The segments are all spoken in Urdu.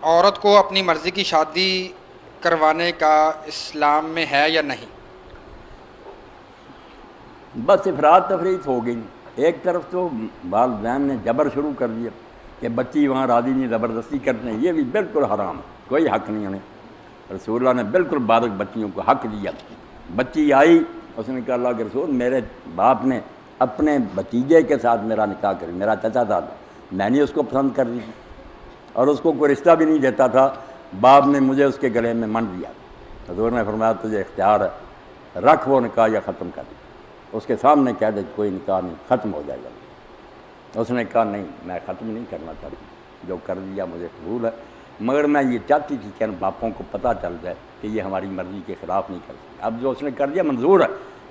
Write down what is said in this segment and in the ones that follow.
عورت کو اپنی مرضی کی شادی کروانے کا اسلام میں ہے یا نہیں؟ بس افراد تفریط ہو گئی۔ ایک طرف تو والدین نے جبر شروع کر دیا کہ بچی وہاں راضی نہیں، زبردستی کرتے ہیں، یہ بھی بالکل حرام ہے، کوئی حق نہیں انہیں۔ رسول اللہ نے بالکل بالغ بچیوں کو حق دیا۔ بچی آئی، اس نے کہا اللہ کے رسول میرے باپ نے اپنے بھتیجے کے ساتھ میرا نکاح کر، میرا چچا تھا، میں نے اس کو پسند کر دی تھی اور اس کو کوئی رشتہ بھی نہیں دیتا تھا، باپ نے مجھے اس کے گلے میں منڈ دیا۔ حضور نے فرمایا تجھے اختیار ہے، رکھ وہ نکاح یا ختم کر، اس کے سامنے کہہ دے کوئی نکاح نہیں، ختم ہو جائے گا۔ اس نے کہا نہیں، میں ختم نہیں کرنا چاہتا، جو کر دیا مجھے قبول ہے، مگر میں یہ چاہتی تھی کہ ان باپوں کو پتہ چل جائے کہ یہ ہماری مرضی کے خلاف نہیں کر سکتے۔ اب جو اس نے کر دیا منظور ہے،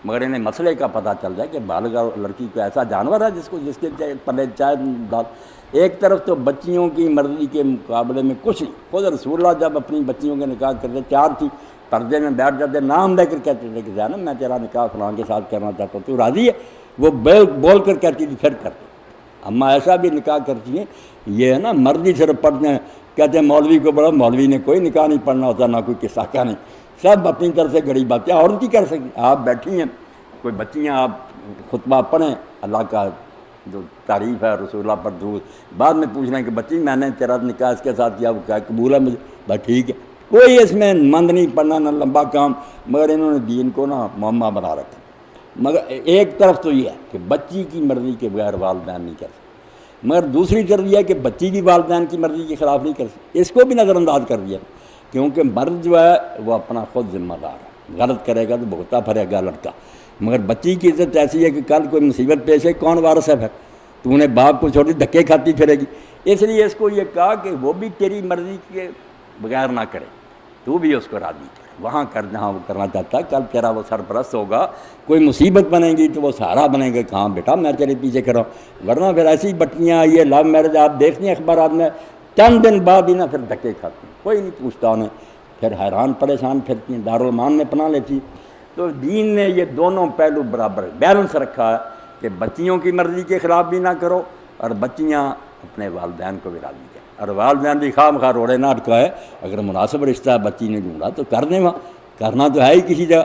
مگر انہیں مسئلے کا پتہ چل جائے کہ بالغ لڑکی کو ایسا جانور ہے جس کے پلے چائے ڈال۔ ایک طرف تو بچیوں کی مرضی کے مقابلے میں کچھ نہیں، خود رسول اللہ جب اپنی بچیوں کے نکاح کرتے تیار تھی، پردے میں بیٹھ جاتے، نام لے کر کہتے تھے کہ زینب میں تیرا نکاح فلاں کے ساتھ کرنا چاہتا ہوں، تو راضی ہے؟ وہ بول کر کہتی تھی پھر کرتے۔ اما ایسا بھی نکاح کرتی ہیں، یہ ہے نا مرضی صرف پڑھتے ہیں، کہتے ہیں مولوی کو پڑھو، مولوی نے کوئی نکاح نہیں پڑھنا ہوتا، نہ کوئی قصہ کا نہیں، سب اپنی طرف سے گڑی باتیں عورت ہی کر سکتی۔ آپ بیٹھی ہیں، کوئی بچیاں آپ خطبہ پڑھیں، اللہ کا جو تعریف ہے رسول اللہ پر درود، بعد میں پوچھ رہے ہیں کہ بچی میں نے تیرا نکاح اس کے ساتھ کیا، وہ کیا قبول ہے مجھے، بس ٹھیک ہے، کوئی اس میں مند نہیں پڑھنا نہ لمبا کام، مگر انہوں نے دین کو نا معمہ بنا رکھا۔ مگر ایک طرف تو یہ ہے کہ بچی کی مرضی کے بغیر والدین نہیں کر سکتے، مگر دوسری طرف یہ ہے کہ بچی بھی والدین کی مرضی کے خلاف نہیں کر سکتی، اس کو بھی نظر انداز کر دیا، کیونکہ مرد جو ہے وہ اپنا خود ذمہ دار ہے، غلط کرے گا تو بھگتا پھرے گا لڑکا، مگر بچی کی عزت ایسی ہے کہ کل کوئی مصیبت پیش ہے کون وارث ہے، پھر تو انہیں باپ کو چھوڑی دھکے کھاتی پھرے گی، اس لیے اس کو یہ کہا کہ وہ بھی تیری مرضی کے بغیر نہ کرے، تو بھی اس کو راضی کر، وہاں کر جہاں وہ کرنا چاہتا ہے، کل تیرا وہ سرپرست ہوگا، کوئی مصیبت بنے گی تو وہ سہارا بنے گا، کہاں بیٹا میں تیرے پیچھے کر رہا ہوں، ورنہ پھر ایسی بٹیاں یہ لو میرج آپ دیکھتے ہیں اخبارات میں، چند دن بعد ہی نہ پھر دھکے کھاتے ہیں، کوئی نہیں پوچھتا انہیں، پھر حیران پریشان پھرتی ہیں، دارالمان میں پناہ لیتی۔ تو دین نے یہ دونوں پہلو برابر بیلنس رکھا ہے کہ بچیوں کی مرضی کے خلاف بھی نہ کرو اور بچیاں اپنے والدین کو بھی راضی کریں، اور والدین بھی خواہ روڑے نہ اٹکائے، اگر مناسب رشتہ بچی نے ڈھونڈا تو کر دیں، وہاں کرنا تو ہے ہی کسی جگہ۔